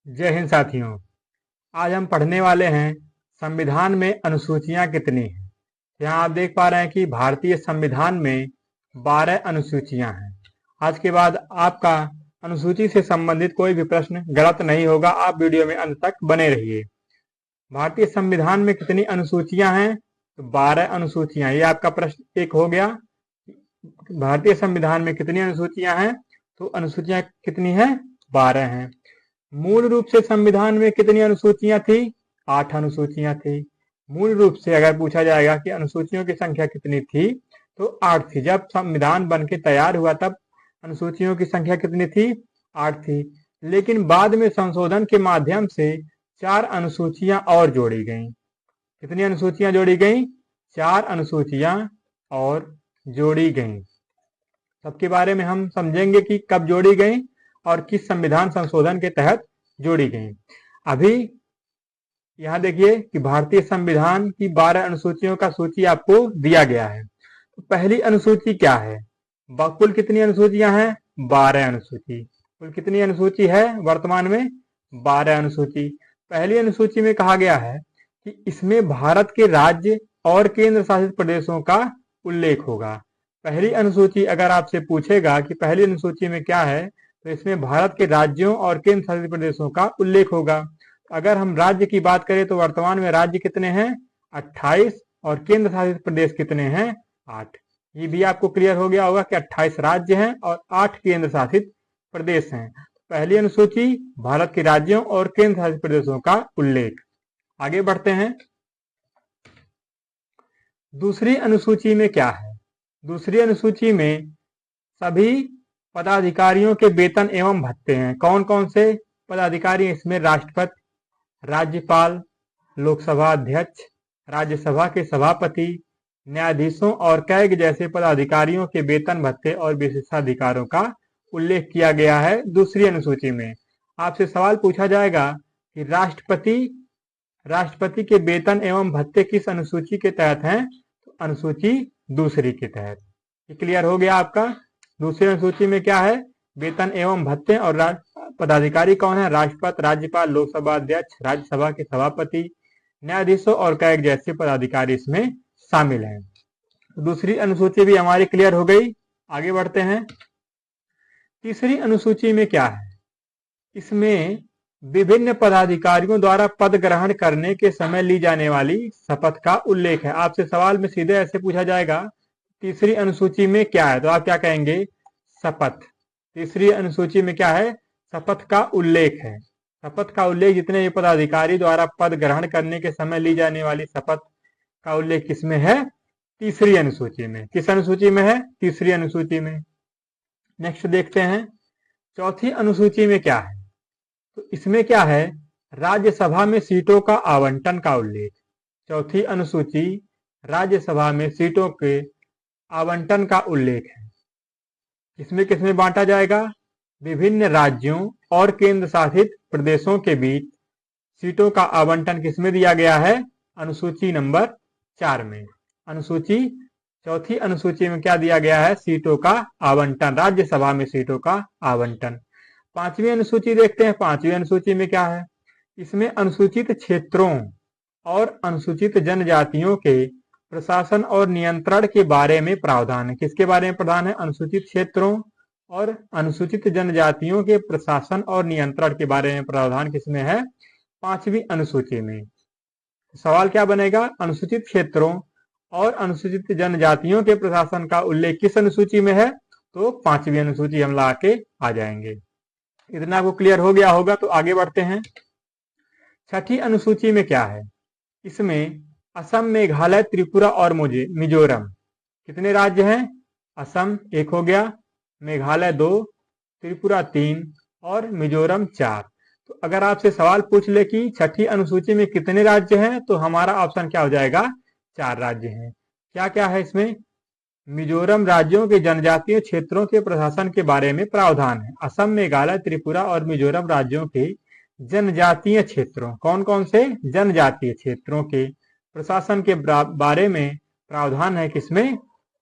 जय हिंद साथियों। आज हम पढ़ने वाले हैं संविधान में अनुसूचियां कितनी हैं। यहाँ आप देख पा रहे हैं कि भारतीय संविधान में 12 अनुसूचियां हैं। आज के बाद आपका अनुसूची से संबंधित कोई भी प्रश्न गलत नहीं होगा। आप वीडियो में अंत तक बने रहिए। भारतीय संविधान में कितनी अनुसूचियां हैं? तो 12 अनुसूचियां। ये आपका प्रश्न एक हो गया। भारतीय संविधान में कितनी अनुसूचियां हैं? तो अनुसूचियां कितनी हैं? 12 हैं। मूल रूप से संविधान में कितनी अनुसूचियां थी? 8 अनुसूचियां थी। मूल रूप से अगर पूछा जाएगा कि अनुसूचियों की संख्या कितनी थी, तो 8 थी। जब संविधान बन के तैयार हुआ तब अनुसूचियों की संख्या कितनी थी? 8 थी। लेकिन बाद में संशोधन के माध्यम से 4 अनुसूचियां और जोड़ी गईं। कितनी अनुसूचियां जोड़ी गईं? 4 अनुसूचियां और जोड़ी गईं। सबके बारे में हम समझेंगे कि कब जोड़ी गईं और किस संविधान संशोधन के तहत जोड़ी गई। अभी यहां देखिए कि भारतीय संविधान की 12 अनुसूचियों का सूची आपको दिया गया है। तो पहली अनुसूची क्या है? कुल कितनी अनुसूचियां हैं? 12 अनुसूची। कुल कितनी अनुसूची है वर्तमान में? 12 अनुसूची। पहली अनुसूची में कहा गया है कि इसमें भारत के राज्य और केंद्र शासित प्रदेशों का उल्लेख होगा। पहली अनुसूची अगर आपसे पूछेगा कि पहली अनुसूची में क्या है, तो इसमें भारत के राज्यों और केंद्र शासित प्रदेशों का उल्लेख होगा। अगर हम राज्य की बात करें तो वर्तमान में राज्य कितने हैं? 28। और केंद्र शासित प्रदेश कितने हैं? 8। ये भी आपको क्लियर हो गया होगा कि 28 राज्य हैं और 8 केंद्र शासित प्रदेश हैं। पहली अनुसूची भारत के राज्यों और केंद्र शासित प्रदेशों का उल्लेख। आगे बढ़ते हैं। दूसरी अनुसूची में क्या है? दूसरी अनुसूची में सभी पदाधिकारियों के वेतन एवं भत्ते हैं। कौन कौन से पदाधिकारी? इसमें राष्ट्रपति, राज्यपाल, लोकसभा अध्यक्ष, राज्यसभा के सभापति, न्यायाधीशों और कैग जैसे पदाधिकारियों के वेतन भत्ते और विशेषाधिकारों का उल्लेख किया गया है दूसरी अनुसूची में। आपसे सवाल पूछा जाएगा कि राष्ट्रपति के वेतन एवं भत्ते किस अनुसूची के तहत हैं? तो अनुसूची दूसरी के तहत। ये क्लियर हो गया आपका। दूसरी अनुसूची में क्या है? वेतन एवं भत्ते और पदाधिकारी कौन है? राष्ट्रपति, राज्यपाल, लोकसभा अध्यक्ष, राज्यसभा के सभापति, न्यायाधीशों और कैग जैसे पदाधिकारी इसमें शामिल हैं। दूसरी अनुसूची भी हमारी क्लियर हो गई। आगे बढ़ते हैं। तीसरी अनुसूची में क्या है? इसमें विभिन्न पदाधिकारियों द्वारा पद ग्रहण करने के समय ली जाने वाली शपथ का उल्लेख है। आपसे सवाल में सीधे ऐसे पूछा जाएगा, तीसरी अनुसूची में क्या है? तो आप क्या कहेंगे? शपथ। तीसरी अनुसूची में क्या है? शपथ का उल्लेख है। शपथ का उल्लेख जितने भी पदाधिकारी द्वारा पद ग्रहण करने के समय ली जाने वाली शपथ का उल्लेख किसमें है? तीसरी अनुसूची में। किस अनुसूची में है? तीसरी अनुसूची में। नेक्स्ट देखते हैं। चौथी अनुसूची में क्या है? तो इसमें क्या है? राज्यसभा में सीटों का आवंटन का उल्लेख। चौथी अनुसूची राज्यसभा में सीटों के आवंटन का उल्लेख है। किसमें किसमें बांटा जाएगा? विभिन्न राज्यों और केंद्र शासित प्रदेशों के बीच सीटों का आवंटन किसमें दिया गया है? अनुसूची नंबर 4 में। चौथी अनुसूची में क्या दिया गया है? सीटों का आवंटन, राज्यसभा में सीटों का आवंटन। पांचवी अनुसूची देखते हैं। पांचवी अनुसूची में क्या है? इसमें अनुसूचित क्षेत्रों और अनुसूचित जनजातियों के प्रशासन और नियंत्रण के बारे में प्रावधान है। किसके बारे में प्रावधान है? अनुसूचित क्षेत्रों और अनुसूचित जनजातियों के प्रशासन और नियंत्रण के बारे में प्रावधान किसमें है? पांचवी अनुसूची में। सवाल क्या बनेगा? अनुसूचित क्षेत्रों और अनुसूचित जनजातियों के प्रशासन का उल्लेख किस अनुसूची में है? तो पांचवी अनुसूची हम ला के आ जाएंगे। इतना आपको क्लियर हो गया होगा। तो आगे बढ़ते हैं। छठी अनुसूची में क्या है? इसमें असम, मेघालय, त्रिपुरा और मिजोरम कितने राज्य हैं? असम 1 हो गया, मेघालय 2, त्रिपुरा 3 और मिजोरम 4। तो अगर आपसे सवाल पूछ ले कि छठी अनुसूची में कितने राज्य हैं, तो हमारा ऑप्शन क्या हो जाएगा? 4 राज्य हैं। क्या क्या है इसमें? मिजोरम राज्यों के जनजातीय क्षेत्रों के प्रशासन के बारे में प्रावधान है। असम, मेघालय, त्रिपुरा और मिजोरम राज्यों के जनजातीय क्षेत्रों, कौन कौन से? जनजातीय क्षेत्रों के प्रशासन के बारे में प्रावधान है किसमें?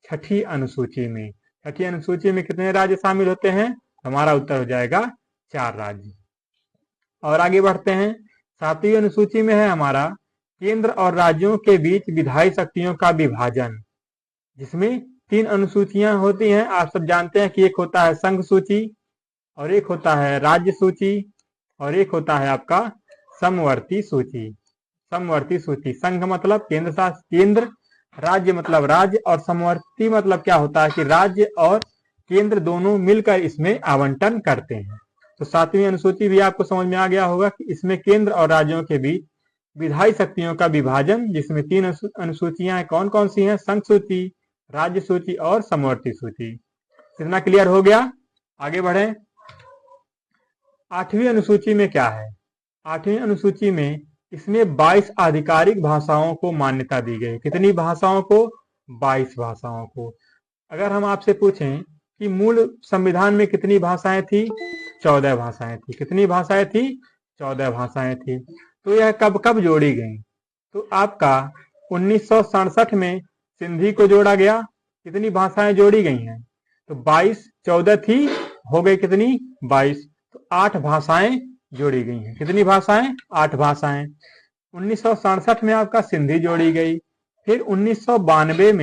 छठी अनुसूची में। छठी अनुसूची में कितने राज्य शामिल होते हैं? हमारा उत्तर हो जाएगा 4 राज्य। और आगे बढ़ते हैं। 7वीं अनुसूची में है हमारा केंद्र और राज्यों के बीच विधायी शक्तियों का विभाजन, जिसमें 3 अनुसूचियां होती हैं। आप सब जानते हैं कि एक होता है संघ सूची, और एक होता है राज्य सूची, और एक होता है आपका समवर्ती सूची। समवर्ती सूची, संघ मतलब केंद्र, राज्य मतलब राज्य, और समवर्ती मतलब क्या होता है कि राज्य और केंद्र दोनों मिलकर इसमें आवंटन करते हैं। तो 7वीं अनुसूची भी आपको समझ में आ गया होगा कि इसमें केंद्र और राज्यों के बीच विधायी शक्तियों का विभाजन, जिसमें 3 अनुसूचियां कौन कौन सी हैं? संघ सूची, राज्य सूची और समवर्ती सूची। इतना क्लियर हो गया? आगे बढ़े। 8वीं अनुसूची में क्या है? 8वीं अनुसूची में इसमें 22 आधिकारिक भाषाओं को मान्यता दी गई। कितनी भाषाओं को? 22 भाषाओं को। अगर हम आपसे पूछें कि मूल संविधान में कितनी भाषाएं थी? 14 भाषाएं थी। कितनी भाषाएं थी? 14 भाषाएं थी। तो यह कब कब जोड़ी गई? तो आपका 1967 में सिंधी को जोड़ा गया। कितनी भाषाएं जोड़ी गई हैं? तो 22, 14 थी, हो गई कितनी? 22। तो 8 भाषाएं जोड़ी गई हैं। कितनी भाषाएं? 8 भाषाएं। 1967 में आपका सिंधी जोड़ी गई। फिर 1992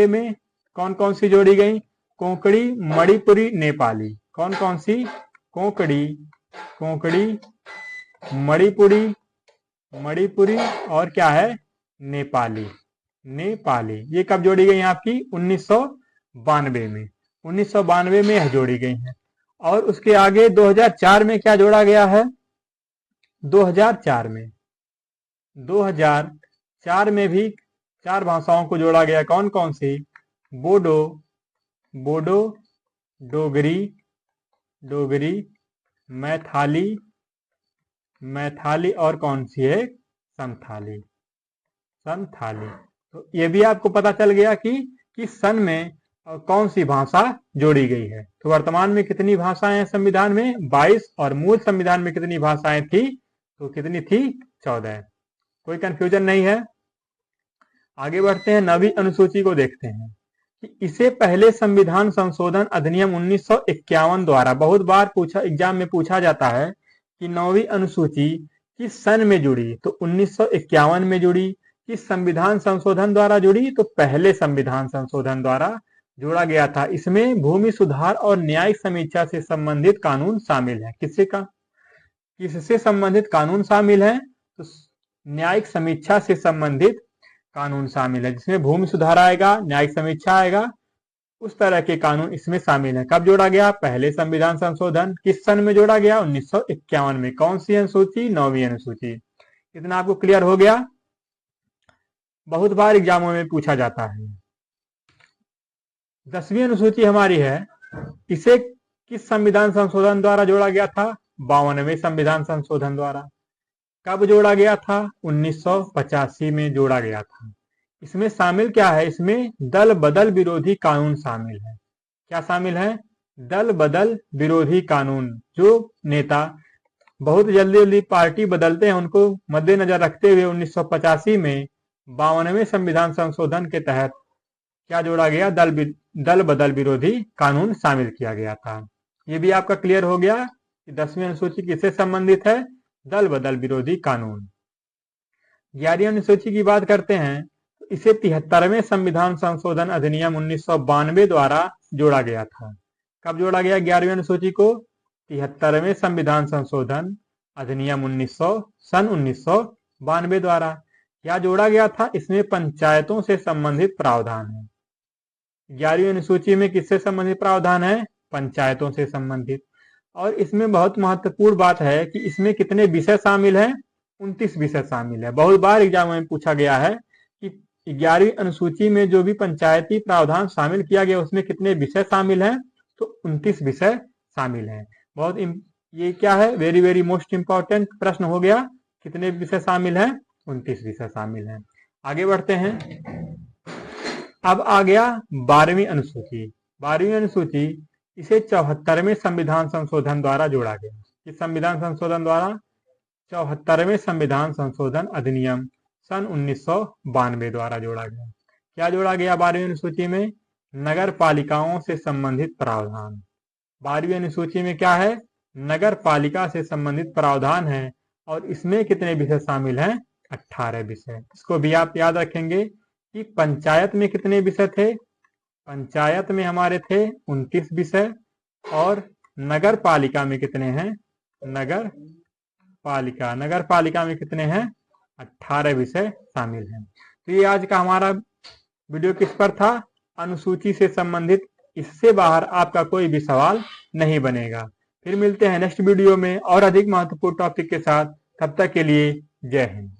में कौन कौन सी जोड़ी गई? कोंकणी, मणिपुरी, नेपाली। कौन कौन सी? कोंकणी, मणिपुरी और क्या है? नेपाली। ये कब जोड़ी गई आपकी? 1992 में। 1992 में यह जोड़ी गई है। और उसके आगे 2004 में क्या जोड़ा गया है? 2004 में भी 4 भाषाओं को जोड़ा गया। कौन कौन सी? बोडो, डोगरी, मैथाली और कौन सी है? संथाली। तो ये भी आपको पता चल गया कि सन में कौन सी भाषा जोड़ी गई है। तो वर्तमान में कितनी भाषाएं हैं संविधान में? 22। और मूल संविधान में कितनी भाषाएं थी? तो कितनी थी? 14। कोई कंफ्यूजन नहीं है? आगे बढ़ते हैं। 9वीं अनुसूची को देखते हैं कि इसे पहले संविधान संशोधन अधिनियम 1951 द्वारा, बहुत बार एग्जाम में पूछा जाता है कि 9वीं अनुसूची किस सन में जुड़ी? तो 1951 में जुड़ी। किस संविधान संशोधन द्वारा जुड़ी? तो पहले संविधान संशोधन द्वारा जोड़ा गया था। इसमें भूमि सुधार और न्यायिक समीक्षा से संबंधित कानून शामिल है। किससे संबंधित कानून शामिल है? तो न्यायिक समीक्षा से संबंधित कानून शामिल है, जिसमें भूमि सुधार आएगा, न्यायिक समीक्षा आएगा, उस तरह के कानून इसमें शामिल है। कब जोड़ा गया? पहले संविधान संशोधन। किस सन में जोड़ा गया? 1951 में। कौन सी अनुसूची? 9वीं अनुसूची। इतना आपको क्लियर हो गया? बहुत बार एग्जामों में पूछा जाता है। 10वीं अनुसूची हमारी है, इसे किस संविधान संशोधन द्वारा जोड़ा गया था? 52वें संविधान संशोधन द्वारा। कब जोड़ा गया था? 1985 में जोड़ा गया था। इसमें शामिल क्या है? इसमें दल बदल विरोधी कानून शामिल है। क्या शामिल है? दल बदल विरोधी कानून। जो नेता बहुत जल्दी पार्टी बदलते हैं, उनको मद्देनजर रखते हुए 1985 में 52वें संविधान संशोधन के तहत क्या जोड़ा गया? दल बदल विरोधी कानून शामिल किया गया था। ये भी आपका क्लियर हो गया कि 10वीं अनुसूची किससे संबंधित है? दल बदल विरोधी कानून। 11वीं अनुसूची की बात करते हैं तो इसे 73वें संविधान संशोधन अधिनियम 1992 द्वारा जोड़ा गया था। कब जोड़ा गया 11वीं अनुसूची को? 73वें संविधान संशोधन अधिनियम 1992 द्वारा। क्या जोड़ा गया था? इसमें पंचायतों से संबंधित प्रावधान है। 11वीं अनुसूची में किससे संबंधित प्रावधान है? पंचायतों से संबंधित। और इसमें बहुत महत्वपूर्ण बात है कि इसमें कितने विषय शामिल हैं? 29 विषय शामिल है। बहुत बार एग्जाम में पूछा गया है कि 11वीं अनुसूची में जो भी पंचायती प्रावधान शामिल किया गया उसमें कितने विषय शामिल हैं? तो 29 विषय शामिल हैं। ये क्या है? वेरी वेरी मोस्ट इंपॉर्टेंट प्रश्न हो गया। कितने विषय शामिल हैं? 29 विषय शामिल हैं। आगे बढ़ते हैं। अब आ गया 12वीं अनुसूची। 12वीं अनुसूची इसे 74वें संविधान संशोधन द्वारा जोड़ा गया। इस संविधान संशोधन द्वारा 74वें संविधान संशोधन अधिनियम सन 1992 द्वारा जोड़ा गया। क्या जोड़ा गया 12वीं अनुसूची में? नगर पालिकाओं से संबंधित प्रावधान। 12वीं अनुसूची में क्या है? नगर पालिका से संबंधित प्रावधान है और इसमें कितने विषय शामिल हैं? 18 विषय। इसको भी आप याद रखेंगे कि पंचायत में कितने विषय थे? पंचायत में हमारे थे 29 विषय और नगर पालिका में कितने हैं? नगर पालिका में कितने हैं? 18 विषय शामिल हैं। तो ये आज का हमारा वीडियो किस पर था? अनुसूची से संबंधित। इससे बाहर आपका कोई भी सवाल नहीं बनेगा। फिर मिलते हैं नेक्स्ट वीडियो में और अधिक महत्वपूर्ण टॉपिक के साथ। तब तक के लिए जय हिंद।